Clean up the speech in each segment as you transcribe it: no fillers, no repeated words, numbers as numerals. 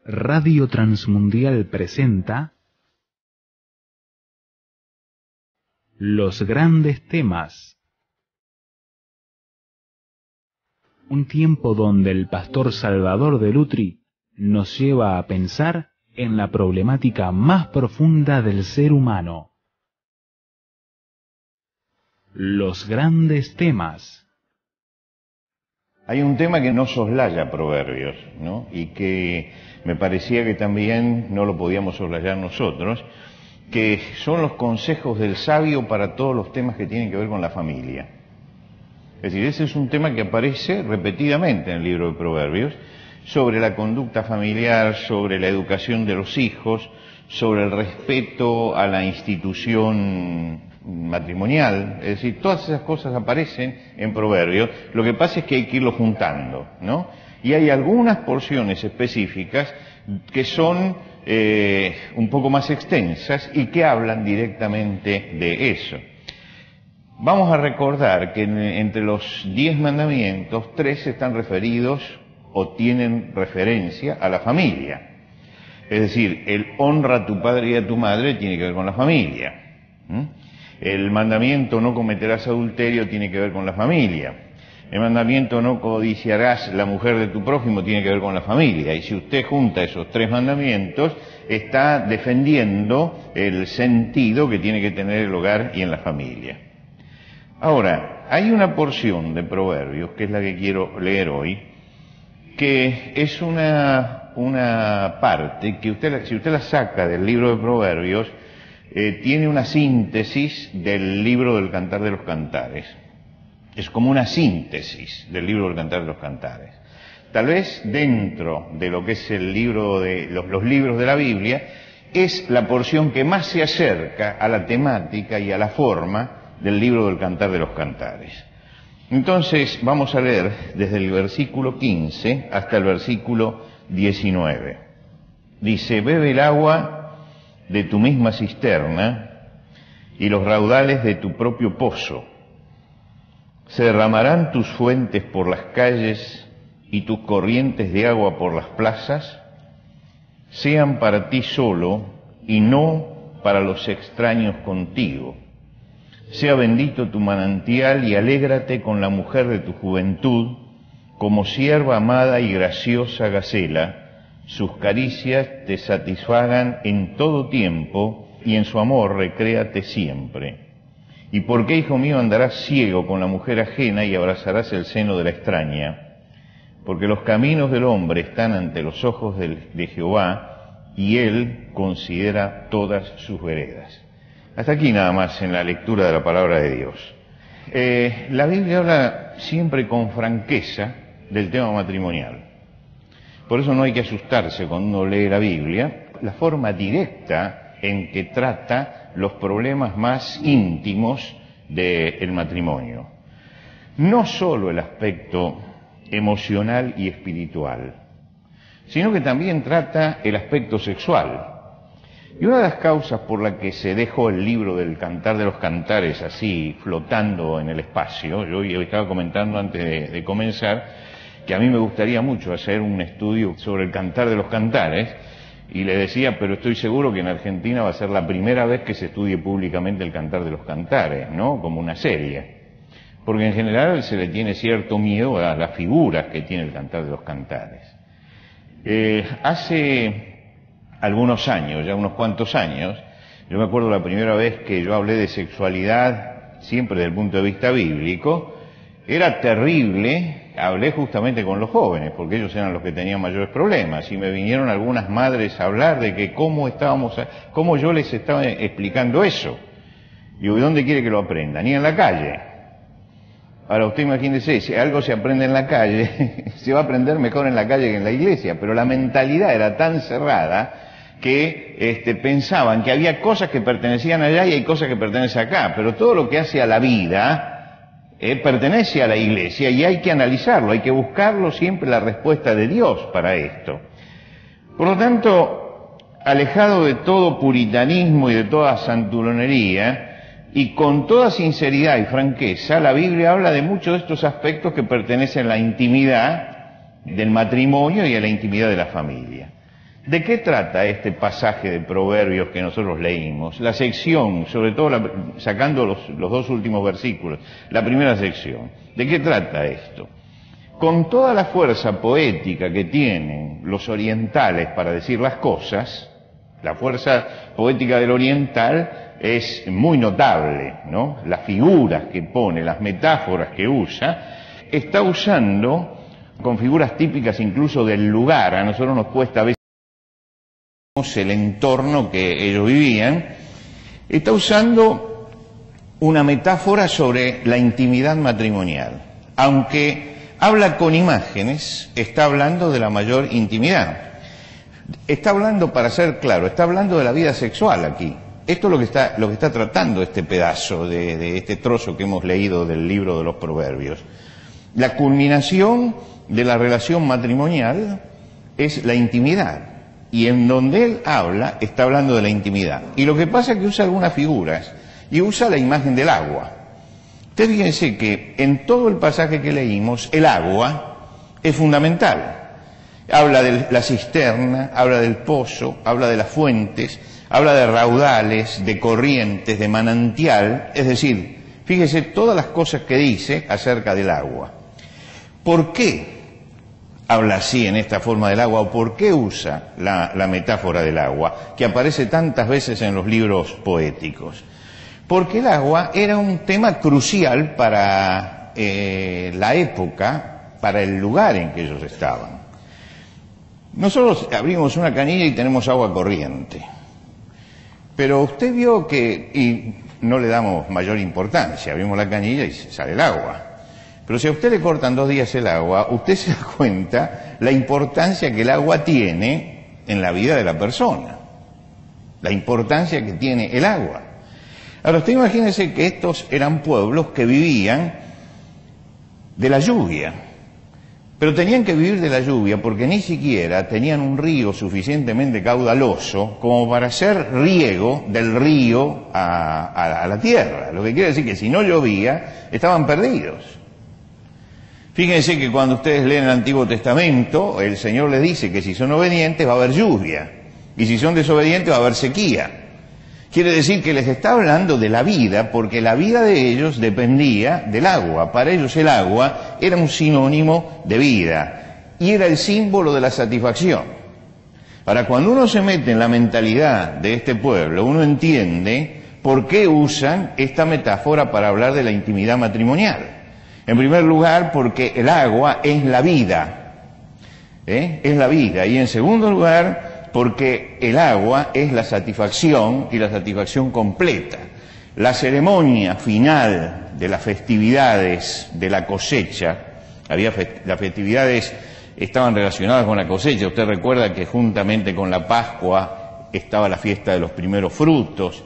Radio Transmundial presenta Los grandes temas. Un tiempo donde el pastor Salvador de Lutri nos lleva a pensar en la problemática más profunda del ser humano. Los grandes temas. Hay un tema que no soslaya Proverbios, ¿no? Y que me parecía que también no lo podíamos soslayar nosotros, que son los consejos del sabio para todos los temas que tienen que ver con la familia. Es decir, ese es un tema que aparece repetidamente en el libro de Proverbios, sobre la conducta familiar, sobre la educación de los hijos, sobre el respeto a la institución matrimonial. Es decir, todas esas cosas aparecen en Proverbios. Lo que pasa es que hay que irlo juntando, ¿no? Y hay algunas porciones específicas que son un poco más extensas y que hablan directamente de eso. Vamos a recordar que entre los 10 mandamientos, 3 están referidos o tienen referencia a la familia. Es decir, el honra a tu padre y a tu madre tiene que ver con la familia. El mandamiento no cometerás adulterio tiene que ver con la familia. El mandamiento no codiciarás la mujer de tu prójimo tiene que ver con la familia. Y si usted junta esos 3 mandamientos, está defendiendo el sentido que tiene que tener el hogar y en la familia. Ahora, hay una porción de Proverbios, que es la que quiero leer hoy, que es una parte que si usted la saca del libro de Proverbios, tiene una síntesis del libro del Cantar de los Cantares. Es como una síntesis del libro del Cantar de los Cantares. Tal vez dentro de lo que es el libro de los libros de la Biblia, es la porción que más se acerca a la temática y a la forma del libro del Cantar de los Cantares. Entonces vamos a leer desde el versículo 15 hasta el versículo 19. Dice: bebe el agua de tu misma cisterna y los raudales de tu propio pozo. Se derramarán tus fuentes por las calles y tus corrientes de agua por las plazas. Sean para ti solo y no para los extraños contigo. Sea bendito tu manantial y alégrate con la mujer de tu juventud, como sierva amada y graciosa Gacela. Sus caricias te satisfagan en todo tiempo y en su amor recréate siempre. ¿Y por qué, hijo mío, andarás ciego con la mujer ajena y abrazarás el seno de la extraña? Porque los caminos del hombre están ante los ojos de Jehová, y él considera todas sus veredas. Hasta aquí nada más en la lectura de la palabra de Dios. La Biblia habla siempre con franqueza del tema matrimonial. Por eso no hay que asustarse cuando uno lee la Biblia, la forma directa en que trata los problemas más íntimos del matrimonio. No solo el aspecto emocional y espiritual, sino que también trata el aspecto sexual. Y una de las causas por la que se dejó el libro del Cantar de los Cantares así flotando en el espacio, yo estaba comentando antes de comenzar que a mí me gustaría mucho hacer un estudio sobre el Cantar de los Cantares, y le decía, pero estoy seguro que en Argentina va a ser la primera vez que se estudie públicamente el Cantar de los Cantares, ¿no? Como una serie. Porque en general se le tiene cierto miedo a las figuras que tiene el Cantar de los Cantares. Hace algunos años, ya unos cuantos años, yo me acuerdo la primera vez que yo hablé de sexualidad, siempre desde el punto de vista bíblico, era terrible. Hablé justamente con los jóvenes, porque ellos eran los que tenían mayores problemas, y me vinieron algunas madres a hablar de que cómo yo les estaba explicando eso. Digo, ¿y dónde quiere que lo aprendan? Y en la calle. Ahora usted imagínese, si algo se aprende en la calle, se va a aprender mejor en la calle que en la iglesia, pero la mentalidad era tan cerrada que pensaban que había cosas que pertenecían allá y hay cosas que pertenecen acá, pero todo lo que hace a la vida pertenece a la iglesia y hay que analizarlo, hay que buscarlo siempre la respuesta de Dios para esto. Por lo tanto, alejado de todo puritanismo y de toda santurronería, y con toda sinceridad y franqueza, la Biblia habla de muchos de estos aspectos que pertenecen a la intimidad del matrimonio y a la intimidad de la familia. ¿De qué trata este pasaje de Proverbios que nosotros leímos? La sección, sobre todo sacando los dos últimos versículos, la primera sección. ¿De qué trata esto? Con toda la fuerza poética que tienen los orientales para decir las cosas, la fuerza poética del oriental es muy notable, ¿no? Las figuras que pone, las metáforas que usa, está usando con figuras típicas incluso del lugar. A nosotros nos cuesta a veces el entorno que ellos vivían. Está usando una metáfora sobre la intimidad matrimonial. Aunque habla con imágenes, está hablando de la mayor intimidad. Está hablando, para ser claro, está hablando de la vida sexual aquí. Esto es lo que está tratando este pedazo de este trozo que hemos leído del libro de los Proverbios. La culminación de la relación matrimonial es la intimidad. Y en donde él habla, está hablando de la intimidad. Y lo que pasa es que usa algunas figuras y usa la imagen del agua. Ustedes fíjense que en todo el pasaje que leímos, el agua es fundamental. Habla de la cisterna, habla del pozo, habla de las fuentes, habla de raudales, de corrientes, de manantial. Es decir, fíjese todas las cosas que dice acerca del agua. ¿Por qué habla así en esta forma del agua, o por qué usa la metáfora del agua, que aparece tantas veces en los libros poéticos? Porque el agua era un tema crucial para la época, para el lugar en que ellos estaban. Nosotros abrimos una canilla y tenemos agua corriente, pero usted vio que, y no le damos mayor importancia, abrimos la canilla y sale el agua. Pero si a usted le cortan 2 días el agua, usted se da cuenta la importancia que el agua tiene en la vida de la persona. La importancia que tiene el agua. Ahora, usted imagínese que estos eran pueblos que vivían de la lluvia. Pero tenían que vivir de la lluvia porque ni siquiera tenían un río suficientemente caudaloso como para hacer riego del río a la tierra. Lo que quiere decir que si no llovía, estaban perdidos. Fíjense que cuando ustedes leen el Antiguo Testamento, el Señor les dice que si son obedientes va a haber lluvia, y si son desobedientes va a haber sequía. Quiere decir que les está hablando de la vida, porque la vida de ellos dependía del agua. Para ellos el agua era un sinónimo de vida, y era el símbolo de la satisfacción. Ahora, cuando uno se mete en la mentalidad de este pueblo, uno entiende por qué usan esta metáfora para hablar de la intimidad matrimonial. En primer lugar, porque el agua es la vida, es la vida. Y en segundo lugar, porque el agua es la satisfacción, y la satisfacción completa. La ceremonia final de las festividades de la cosecha, las festividades estaban relacionadas con la cosecha. Usted recuerda que juntamente con la Pascua estaba la fiesta de los primeros frutos,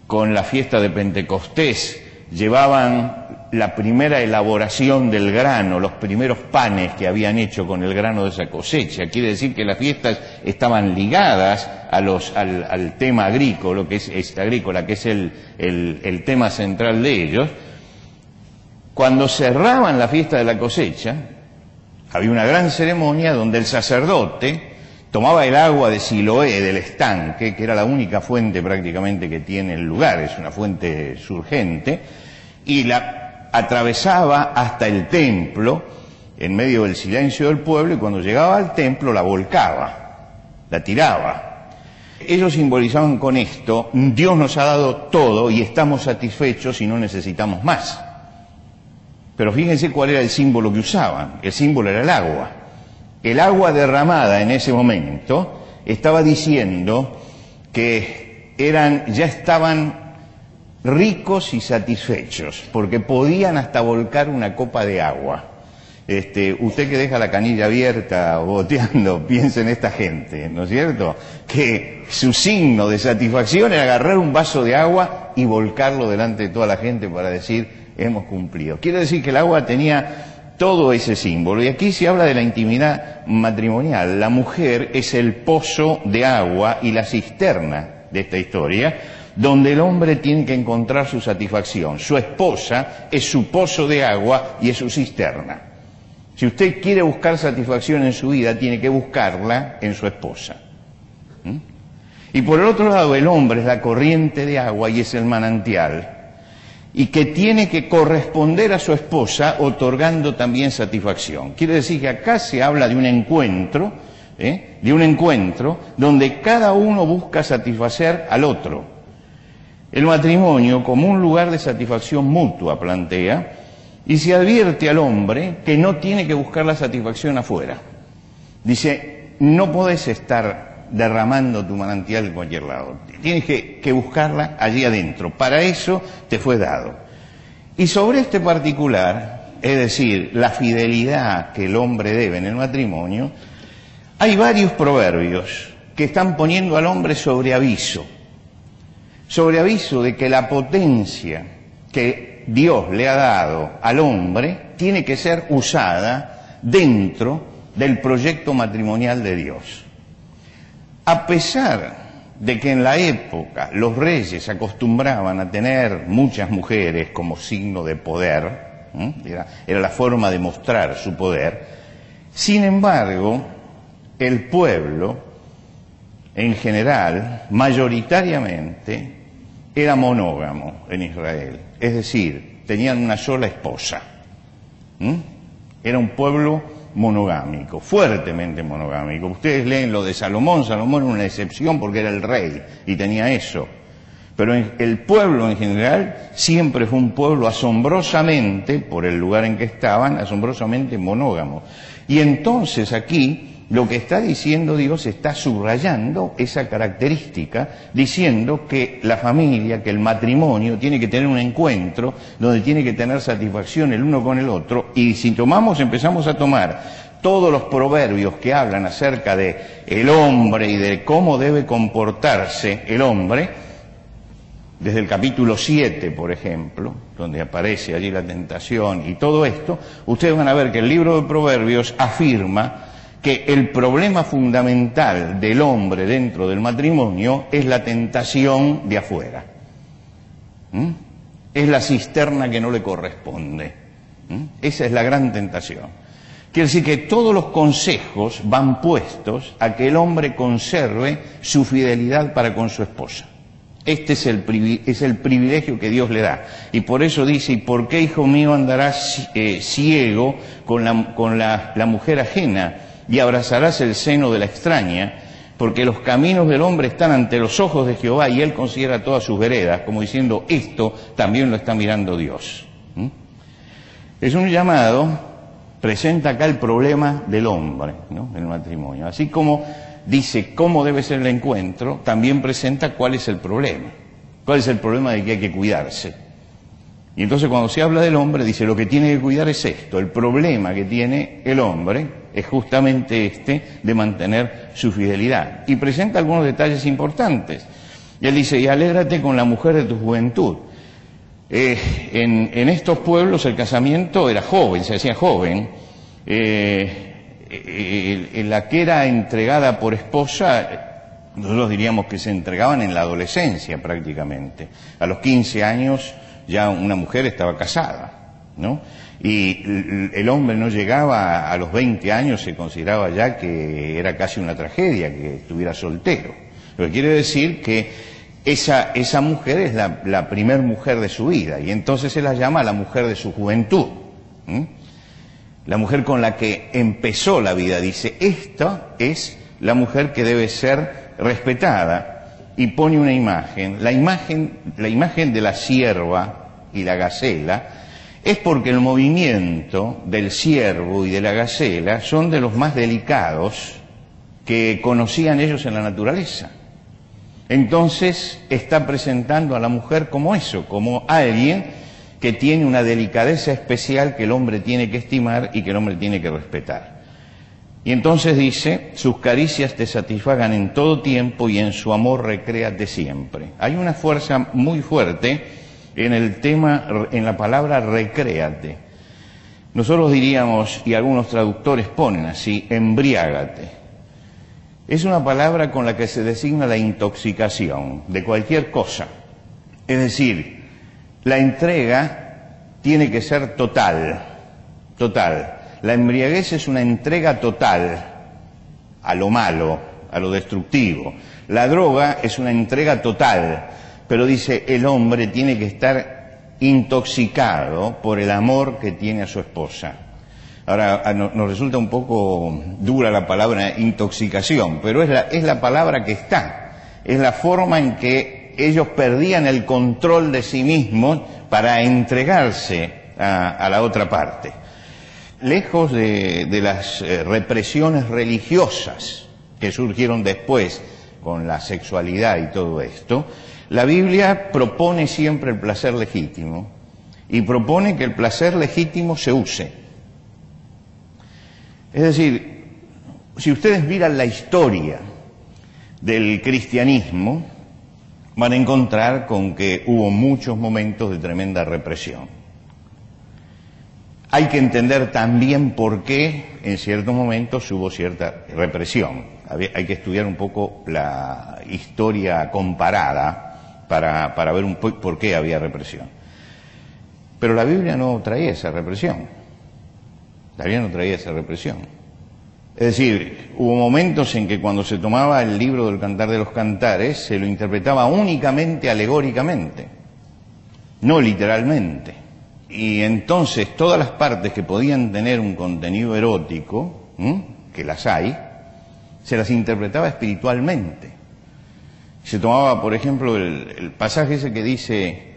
con la fiesta de Pentecostés llevaban la primera elaboración del grano, los primeros panes que habían hecho con el grano de esa cosecha. Quiere decir que las fiestas estaban ligadas al tema agrícola, que es el tema central de ellos. Cuando cerraban la fiesta de la cosecha, había una gran ceremonia donde el sacerdote tomaba el agua de Siloé, del estanque, que era la única fuente prácticamente que tiene el lugar, es una fuente surgente, y la atravesaba hasta el templo, en medio del silencio del pueblo, y cuando llegaba al templo la volcaba, la tiraba. Ellos simbolizaban con esto: Dios nos ha dado todo y estamos satisfechos y no necesitamos más. Pero fíjense cuál era el símbolo que usaban. El símbolo era el agua. El agua derramada en ese momento estaba diciendo que ya estaban ricos y satisfechos, porque podían hasta volcar una copa de agua. Usted que deja la canilla abierta goteando, piensa en esta gente, ¿no es cierto? Que su signo de satisfacción era agarrar un vaso de agua y volcarlo delante de toda la gente para decir: hemos cumplido. Quiere decir que el agua tenía todo ese símbolo. Y aquí se habla de la intimidad matrimonial. La mujer es el pozo de agua y la cisterna de esta historia, donde el hombre tiene que encontrar su satisfacción. Su esposa es su pozo de agua y es su cisterna. Si usted quiere buscar satisfacción en su vida, tiene que buscarla en su esposa. Y por el otro lado, el hombre es la corriente de agua y es el manantial, y que tiene que corresponder a su esposa otorgando también satisfacción. Quiere decir que acá se habla de un encuentro, donde cada uno busca satisfacer al otro. El matrimonio como un lugar de satisfacción mutua plantea, y se advierte al hombre que no tiene que buscar la satisfacción afuera. Dice, no podés estar derramando tu manantial en cualquier lado. Tienes que buscarla allí adentro. Para eso te fue dado. Y sobre este particular, es decir, la fidelidad que el hombre debe en el matrimonio, hay varios proverbios que están poniendo al hombre sobre aviso de que la potencia que Dios le ha dado al hombre tiene que ser usada dentro del proyecto matrimonial de Dios. A pesar de que en la época los reyes acostumbraban a tener muchas mujeres como signo de poder, era la forma de mostrar su poder, sin embargo, el pueblo, en general, mayoritariamente, era monógamo en Israel. Es decir, tenían una sola esposa. Era un pueblo monogámico, fuertemente monogámico. Ustedes leen lo de Salomón. Salomón era una excepción porque era el rey y tenía eso. Pero el pueblo en general siempre fue un pueblo asombrosamente, por el lugar en que estaban, asombrosamente monógamo. Y entonces aquí lo que está diciendo Dios está subrayando esa característica, diciendo que la familia, que el matrimonio tiene que tener un encuentro donde tiene que tener satisfacción el uno con el otro. Y si empezamos a tomar todos los proverbios que hablan acerca de el hombre y de cómo debe comportarse el hombre, desde el capítulo 7, por ejemplo, donde aparece allí la tentación y todo esto, ustedes van a ver que el libro de Proverbios afirma que el problema fundamental del hombre dentro del matrimonio es la tentación de afuera. Es la cisterna que no le corresponde. Esa es la gran tentación. Quiere decir que todos los consejos van puestos a que el hombre conserve su fidelidad para con su esposa. Este es el privilegio que Dios le da. Y por eso dice, ¿y por qué, hijo mío, andarás ciego con la mujer ajena? Y abrazarás el seno de la extraña, porque los caminos del hombre están ante los ojos de Jehová y él considera todas sus veredas, como diciendo, esto también lo está mirando Dios. Es un llamado, presenta acá el problema del hombre, ¿no?, en el matrimonio. Así como dice cómo debe ser el encuentro, también presenta cuál es el problema. ¿Cuál es el problema de que hay que cuidarse? Y entonces cuando se habla del hombre, dice, lo que tiene que cuidar es esto. El problema que tiene el hombre es justamente este de mantener su fidelidad. Y presenta algunos detalles importantes. Y él dice, y alégrate con la mujer de tu juventud. En estos pueblos el casamiento era joven, se hacía joven. La que era entregada por esposa, nosotros diríamos que se entregaban en la adolescencia prácticamente. A los 15 años ya una mujer estaba casada, ¿no? Y el hombre no llegaba a los 20 años, se consideraba ya que era casi una tragedia que estuviera soltero. Lo que quiere decir que esa mujer es la primer mujer de su vida, y entonces se la llama la mujer de su juventud. La mujer con la que empezó la vida, dice, esta es la mujer que debe ser respetada, y pone una imagen. La imagen de la cierva y la gacela es porque el movimiento del ciervo y de la gacela son de los más delicados que conocían ellos en la naturaleza. Entonces está presentando a la mujer como eso, como alguien que tiene una delicadeza especial que el hombre tiene que estimar y que el hombre tiene que respetar. Y entonces dice, sus caricias te satisfagan en todo tiempo y en su amor recréate siempre. Hay una fuerza muy fuerte en el tema, en la palabra recréate. Nosotros diríamos, y algunos traductores ponen así, embriágate. Es una palabra con la que se designa la intoxicación de cualquier cosa. Es decir, la entrega tiene que ser total, total. La embriaguez es una entrega total a lo malo, a lo destructivo. La droga es una entrega total, pero dice, el hombre tiene que estar intoxicado por el amor que tiene a su esposa. Ahora, nos resulta un poco dura la palabra intoxicación, pero es la palabra que está. Es la forma en que ellos perdían el control de sí mismos para entregarse a la otra parte. Lejos de las represiones religiosas que surgieron después con la sexualidad y todo esto, la Biblia propone siempre el placer legítimo y propone que el placer legítimo se use. Es decir, si ustedes miran la historia del cristianismo, van a encontrar con que hubo muchos momentos de tremenda represión. Hay que entender también por qué en ciertos momentos hubo cierta represión. Hay que estudiar un poco la historia comparada para ver por qué había represión. Pero la Biblia no traía esa represión. La Biblia no traía esa represión. Es decir, hubo momentos en que cuando se tomaba el libro del Cantar de los Cantares se lo interpretaba únicamente alegóricamente, no literalmente. Y entonces todas las partes que podían tener un contenido erótico, que las hay, se las interpretaba espiritualmente. Se tomaba, por ejemplo, el pasaje ese que dice,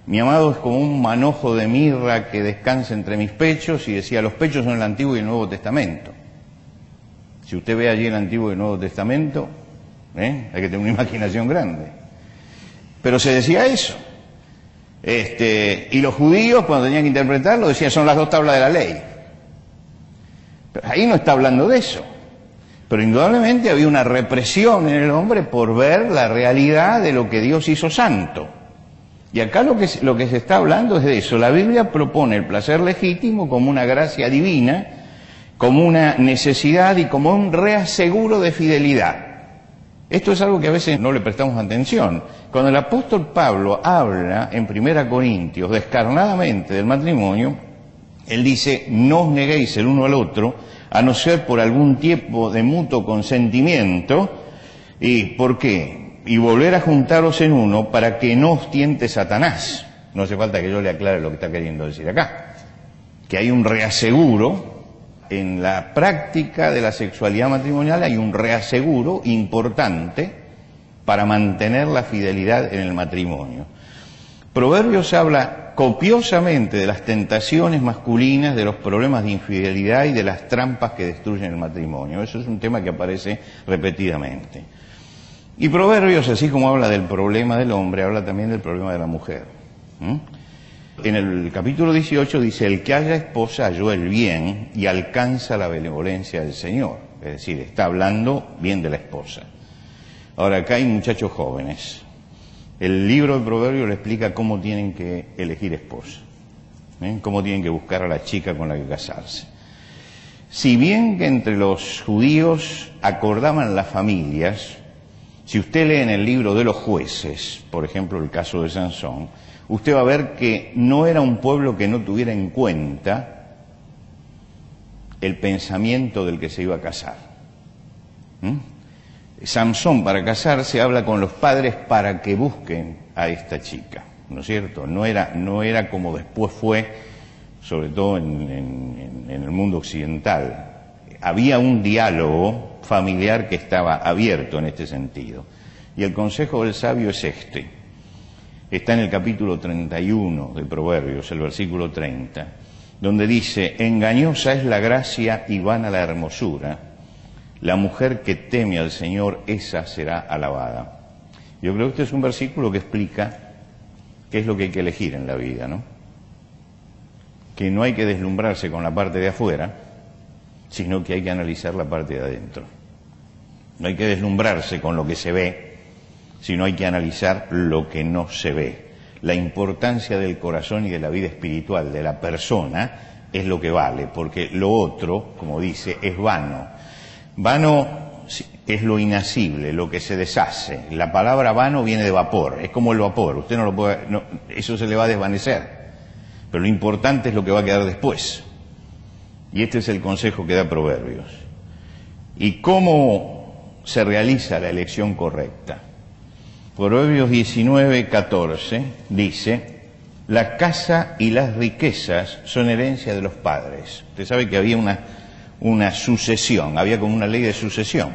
mi amado es como un manojo de mirra que descansa entre mis pechos, y decía, los pechos son el Antiguo y el Nuevo Testamento. Si usted ve allí el Antiguo y el Nuevo Testamento, hay que tener una imaginación grande. Pero se decía eso. Y los judíos, cuando tenían que interpretarlo, decían, son las 2 tablas de la ley. Pero ahí no está hablando de eso. Pero indudablemente había una represión en el hombre por ver la realidad de lo que Dios hizo santo. Y acá lo que se está hablando es de eso. La Biblia propone el placer legítimo como una gracia divina, como una necesidad y como un reaseguro de fidelidad. Esto es algo que a veces no le prestamos atención. Cuando el apóstol Pablo habla en 1 Corintios descarnadamente del matrimonio, él dice, no os neguéis el uno al otro, a no ser por algún tiempo de mutuo consentimiento. ¿Y por qué? Y volver a juntaros en uno para que no os tiente Satanás. No hace falta que yo le aclare lo que está queriendo decir acá. Que hay un reaseguro. En la práctica de la sexualidad matrimonial hay un reaseguro importante para mantener la fidelidad en el matrimonio. Proverbios habla copiosamente de las tentaciones masculinas, de los problemas de infidelidad y de las trampas que destruyen el matrimonio. Eso es un tema que aparece repetidamente. Y Proverbios, así como habla del problema del hombre, habla también del problema de la mujer. En el capítulo 18 dice, el que haya esposa halló el bien y alcanza la benevolencia del Señor. Es decir, está hablando bien de la esposa. Ahora, acá hay muchachos jóvenes. El libro de Proverbios le explica cómo tienen que elegir esposa, cómo tienen que buscar a la chica con la que casarse. Si bien que entre los judíos acordaban las familias, si usted lee en el libro de los jueces, por ejemplo el caso de Sansón, usted va a ver que no era un pueblo que no tuviera en cuenta el pensamiento del que se iba a casar. Samsón, para casarse, habla con los padres para que busquen a esta chica, ¿no es cierto? No era como después fue, sobre todo en el mundo occidental. Había un diálogo familiar que estaba abierto en este sentido. Y el consejo del sabio es este. Está en el capítulo 31 de Proverbios, el versículo 30, donde dice, engañosa es la gracia y vana la hermosura, la mujer que teme al Señor, esa será alabada. Yo creo que este es un versículo que explica qué es lo que hay que elegir en la vida, ¿no? Que no hay que deslumbrarse con la parte de afuera, sino que hay que analizar la parte de adentro. No hay que deslumbrarse con lo que se ve, sino hay que analizar lo que no se ve. La importancia del corazón y de la vida espiritual de la persona es lo que vale, porque lo otro, como dice, es vano. Vano es lo inasible, lo que se deshace. La palabra vano viene de vapor, es como el vapor, usted no lo puede, eso se le va a desvanecer, pero lo importante es lo que va a quedar después. Y este es el consejo que da Proverbios. ¿Y cómo se realiza la elección correcta? Proverbios 19:14 dice: la casa y las riquezas son herencia de los padres. Usted sabe que había una sucesión, había como una ley de sucesión.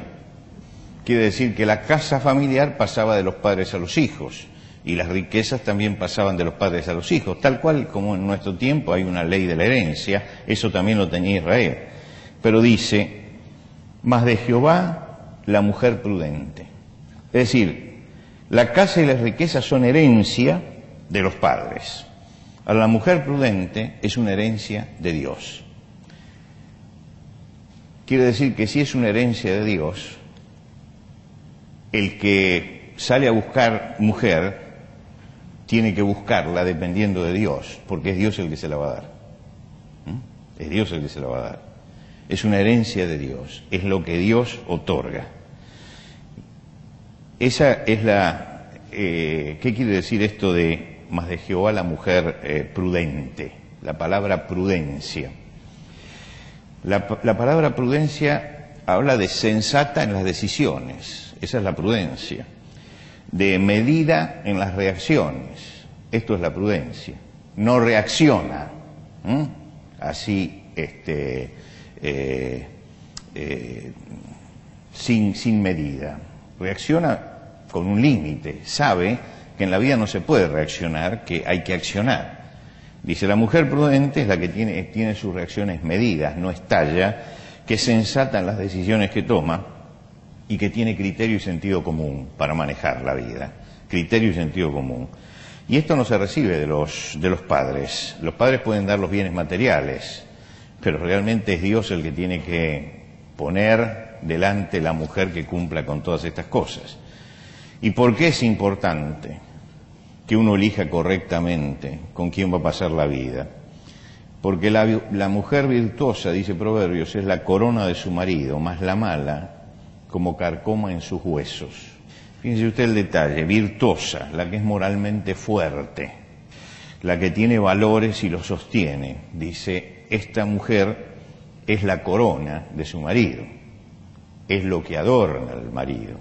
Quiere decir que la casa familiar pasaba de los padres a los hijos, y las riquezas también pasaban de los padres a los hijos, tal cual como en nuestro tiempo hay una ley de la herencia. Eso también lo tenía Israel. Pero dice: mas de Jehová la mujer prudente. Es decir, la casa y las riquezas son herencia de los padres. A la mujer prudente es una herencia de Dios. Quiere decir que si es una herencia de Dios, el que sale a buscar mujer tiene que buscarla dependiendo de Dios, porque es Dios el que se la va a dar. Es Dios el que se la va a dar. Es una herencia de Dios, es lo que Dios otorga. Esa es la... ¿qué quiere decir esto de más de Jehová la mujer prudente? La palabra prudencia. La palabra prudencia habla de sensata en las decisiones. Esa es la prudencia. De medida en las reacciones. Esto es la prudencia. No reacciona así sin medida. Reacciona con un límite. Sabe que en la vida no se puede reaccionar, que hay que accionar. Dice: la mujer prudente es la que tiene sus reacciones medidas, no estalla, que es sensata en las decisiones que toma y que tiene criterio y sentido común para manejar la vida. Criterio y sentido común. Y esto no se recibe de los padres. Los padres pueden dar los bienes materiales, pero realmente es Dios el que tiene que poner delante la mujer que cumpla con todas estas cosas. ¿Y por qué es importante que uno elija correctamente con quién va a pasar la vida? Porque la mujer virtuosa, dice Proverbios, es la corona de su marido, más la mala como carcoma en sus huesos. Fíjense usted el detalle: virtuosa, la que es moralmente fuerte, la que tiene valores y los sostiene. Dice: esta mujer es la corona de su marido, es lo que adorna al marido,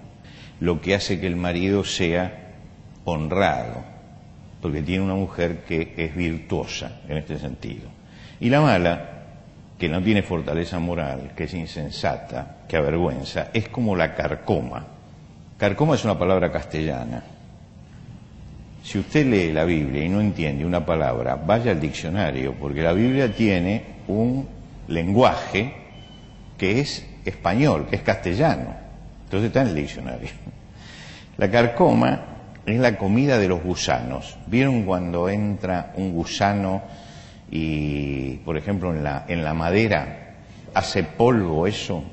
lo que hace que el marido sea honrado, porque tiene una mujer que es virtuosa en este sentido. Y la mala, que no tiene fortaleza moral, que es insensata, que avergüenza, es como la carcoma. Carcoma es una palabra castellana. Si usted lee la Biblia y no entiende una palabra, vaya al diccionario, porque la Biblia tiene un lenguaje que es español, que es castellano. Entonces está en el diccionario. La carcoma es la comida de los gusanos. ¿Vieron cuando entra un gusano y, por ejemplo, en la madera hace polvo eso?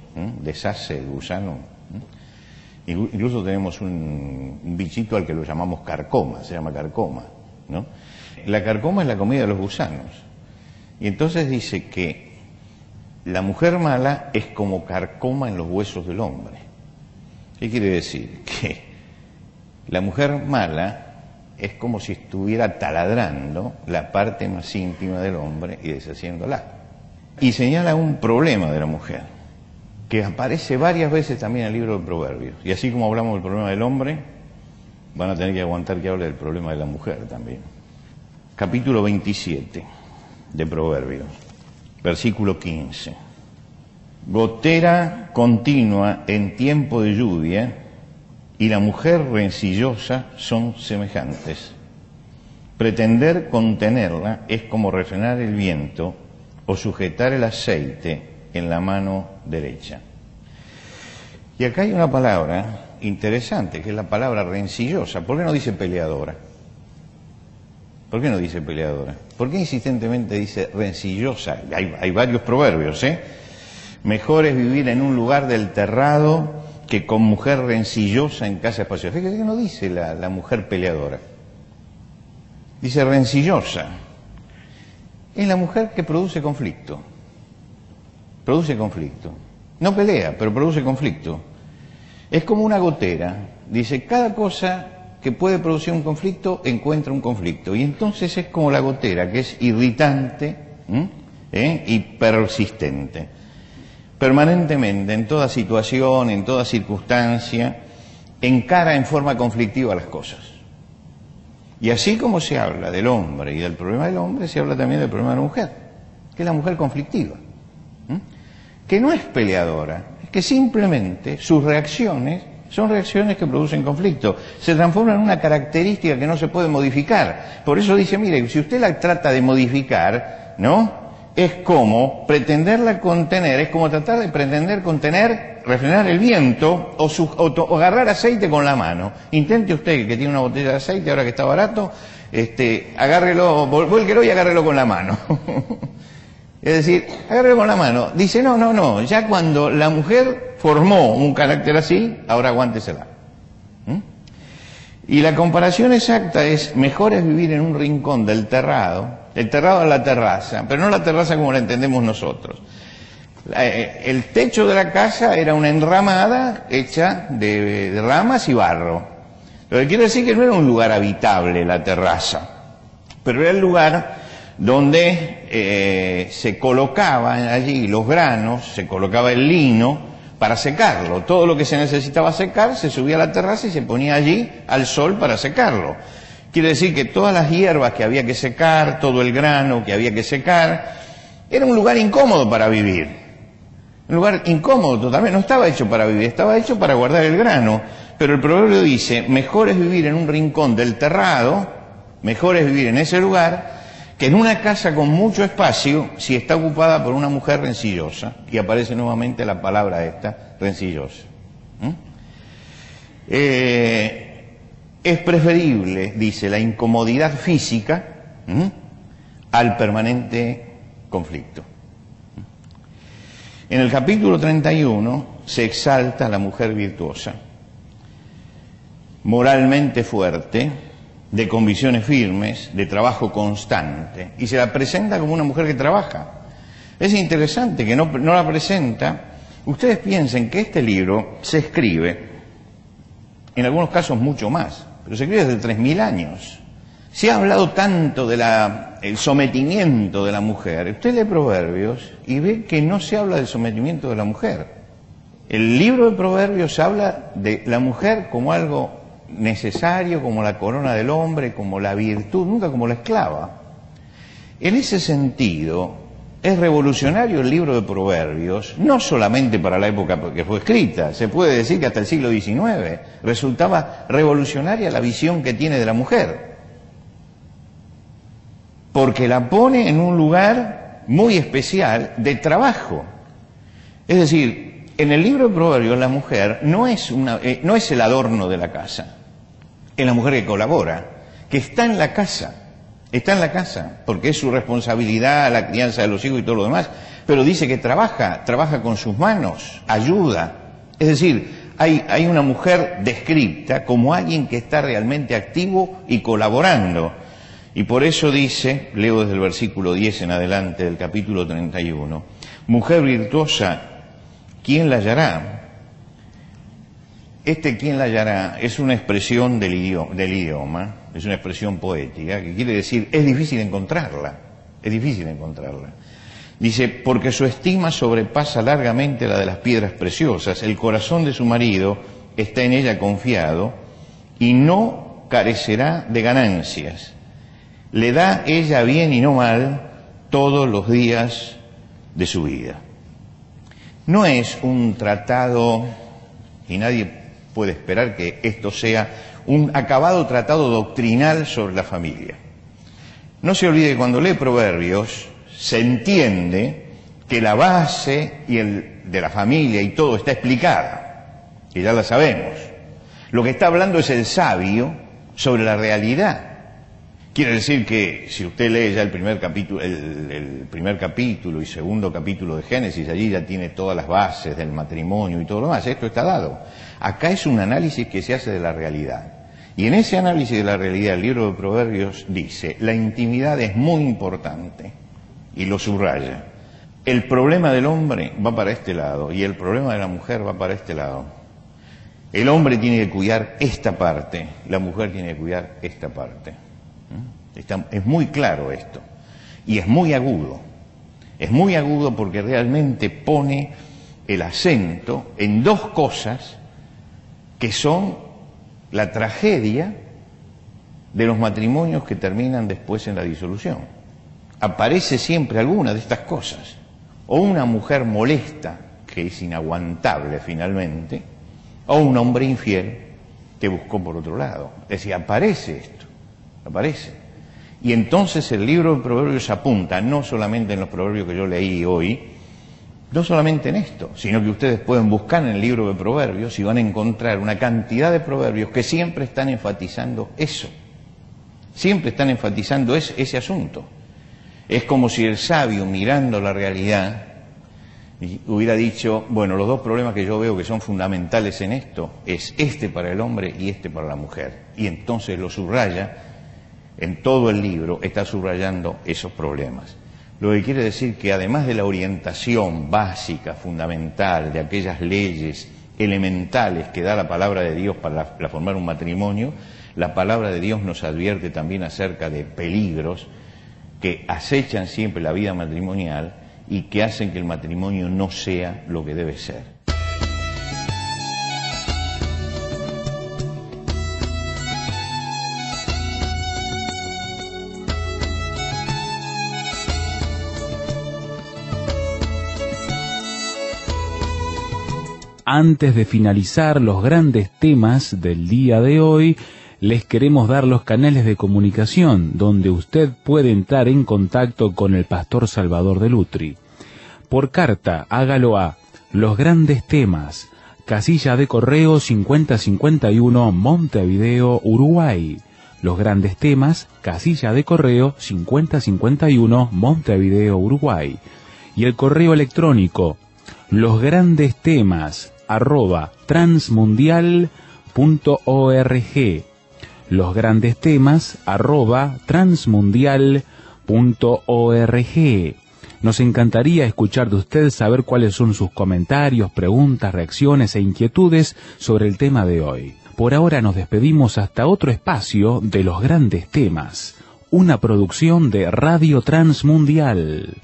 Deshace el gusano. Incluso tenemos un bichito al que lo llamamos carcoma, se llama carcoma, ¿no? La carcoma es la comida de los gusanos. Y entonces dice que la mujer mala es como carcoma en los huesos del hombre. ¿Qué quiere decir? Que la mujer mala es como si estuviera taladrando la parte más íntima del hombre y deshaciéndola. Y señala un problema de la mujer, que aparece varias veces también en el libro de Proverbios. Y así como hablamos del problema del hombre, van a tener que aguantar que hable del problema de la mujer también. Capítulo 27 de Proverbios, versículo 15. Gotera continua en tiempo de lluvia y la mujer rencillosa son semejantes. Pretender contenerla es como refrenar el viento o sujetar el aceite en la mano derecha. Y acá hay una palabra interesante, que es la palabra rencillosa. ¿Por qué no dice peleadora? ¿Por qué no dice peleadora? ¿Por qué insistentemente dice rencillosa? Hay varios proverbios, ¿eh? Mejor es vivir en un lugar del terrado que con mujer rencillosa en casa espaciosa. Fíjate que no dice la mujer peleadora. Dice rencillosa. Es la mujer que produce conflicto. Produce conflicto. No pelea, pero produce conflicto. Es como una gotera. Dice, cada cosa que puede producir un conflicto encuentra un conflicto. Y entonces es como la gotera, que es irritante, y persistente. Permanentemente, en toda situación, en toda circunstancia, encara en forma conflictiva las cosas. Y así como se habla del hombre y del problema del hombre, se habla también del problema de la mujer, que es la mujer conflictiva, que no es peleadora, es que simplemente sus reacciones son reacciones que producen conflicto, se transforman en una característica que no se puede modificar. Por eso dice, mire, si usted la trata de modificar, ¿no?, es como pretenderla contener, es como tratar de pretender contener, refrenar el viento o agarrar aceite con la mano. Intente usted, que tiene una botella de aceite ahora que está barato, agárrelo, vuélquelo y agárrelo con la mano. Es decir, agárrelo con la mano. Dice, no, ya cuando la mujer formó un carácter así, ahora aguántesela. Y la comparación exacta es, mejor es vivir en un rincón del terrado. El terrado es la terraza, pero no la terraza como la entendemos nosotros. El techo de la casa era una enramada hecha de ramas y barro. Lo que quiere decir que no era un lugar habitable la terraza, pero era el lugar donde se colocaban allí los granos, se colocaba el lino para secarlo. Todo lo que se necesitaba secar se subía a la terraza y se ponía allí al sol para secarlo. Quiere decir que todas las hierbas que había que secar, todo el grano que había que secar, era un lugar incómodo para vivir. Un lugar incómodo totalmente, no estaba hecho para vivir, estaba hecho para guardar el grano. Pero el proverbio dice, mejor es vivir en un rincón del terrado, mejor es vivir en ese lugar, que en una casa con mucho espacio si está ocupada por una mujer rencillosa. Y aparece nuevamente la palabra esta, rencillosa. Es preferible, dice, la incomodidad física al permanente conflicto. En el capítulo 31 se exalta a la mujer virtuosa, moralmente fuerte, de convicciones firmes, de trabajo constante, y se la presenta como una mujer que trabaja. Es interesante que no la presenta. Ustedes piensen que este libro se escribe, en algunos casos mucho más, pero se escribe desde 3000 años. Se ha hablado tanto del sometimiento de la mujer. Usted lee Proverbios y ve que no se habla del sometimiento de la mujer. El libro de Proverbios habla de la mujer como algo necesario, como la corona del hombre, como la virtud, nunca como la esclava. En ese sentido, es revolucionario el libro de Proverbios, no solamente para la época que fue escrita, se puede decir que hasta el siglo XIX resultaba revolucionaria la visión que tiene de la mujer, porque la pone en un lugar muy especial de trabajo. Es decir, en el libro de Proverbios la mujer no es el adorno de la casa, es la mujer que colabora, que está en la casa. Está en la casa, porque es su responsabilidad la crianza de los hijos y todo lo demás, pero dice que trabaja con sus manos, ayuda. Es decir, hay una mujer descrita como alguien que está realmente activo y colaborando. Y por eso dice, leo desde el versículo 10 en adelante del capítulo 31, mujer virtuosa, ¿quién la hallará? ¿Quién la hallará? Es una expresión del idioma, es una expresión poética, que quiere decir, es difícil encontrarla. Dice, porque su estima sobrepasa largamente la de las piedras preciosas, el corazón de su marido está en ella confiado y no carecerá de ganancias. Le da ella bien y no mal todos los días de su vida. No es un tratado, y nadie puede esperar que esto sea un acabado tratado doctrinal sobre la familia. No se olvide que cuando lee Proverbios se entiende que la base de la familia y todo está explicada, que ya la sabemos. Lo que está hablando es el sabio sobre la realidad. Quiere decir que si usted lee ya el primer capítulo y segundo capítulo de Génesis, allí ya tiene todas las bases del matrimonio y todo lo demás, esto está dado. Acá es un análisis que se hace de la realidad. Y en ese análisis de la realidad, el libro de Proverbios dice, la intimidad es muy importante, y lo subraya. El problema del hombre va para este lado, y el problema de la mujer va para este lado. El hombre tiene que cuidar esta parte, la mujer tiene que cuidar esta parte. Es muy claro esto, y es muy agudo. Es muy agudo porque realmente pone el acento en dos cosas que son la tragedia de los matrimonios que terminan después en la disolución. Aparece siempre alguna de estas cosas. O una mujer molesta, que es inaguantable finalmente, o un hombre infiel que buscó por otro lado. Es decir, aparece esto, aparece. Y entonces el libro de Proverbios apunta, no solamente en los proverbios que yo leí hoy, no solamente en esto, sino que ustedes pueden buscar en el libro de Proverbios y van a encontrar una cantidad de proverbios que siempre están enfatizando eso. Siempre están enfatizando ese asunto. Es como si el sabio, mirando la realidad, hubiera dicho, bueno, los dos problemas que yo veo que son fundamentales en esto es este para el hombre y este para la mujer. Y entonces lo subraya, en todo el libro está subrayando esos problemas. Lo que quiere decir que además de la orientación básica, fundamental, de aquellas leyes elementales que da la palabra de Dios para formar un matrimonio, la palabra de Dios nos advierte también acerca de peligros que acechan siempre la vida matrimonial y que hacen que el matrimonio no sea lo que debe ser. Antes de finalizar los grandes temas del día de hoy, les queremos dar los canales de comunicación donde usted puede entrar en contacto con el Pastor Salvador de Lutri. Por carta, hágalo a Los Grandes Temas, casilla de correo 5051, Montevideo, Uruguay. Los Grandes Temas, casilla de correo 5051, Montevideo, Uruguay. Y el correo electrónico, losgrandestemas@transmundial.org. losgrandestemas@transmundial.org. Nos encantaría escuchar de usted, saber cuáles son sus comentarios, preguntas, reacciones e inquietudes sobre el tema de hoy. Por ahora nos despedimos hasta otro espacio de Los Grandes Temas, una producción de Radio Transmundial.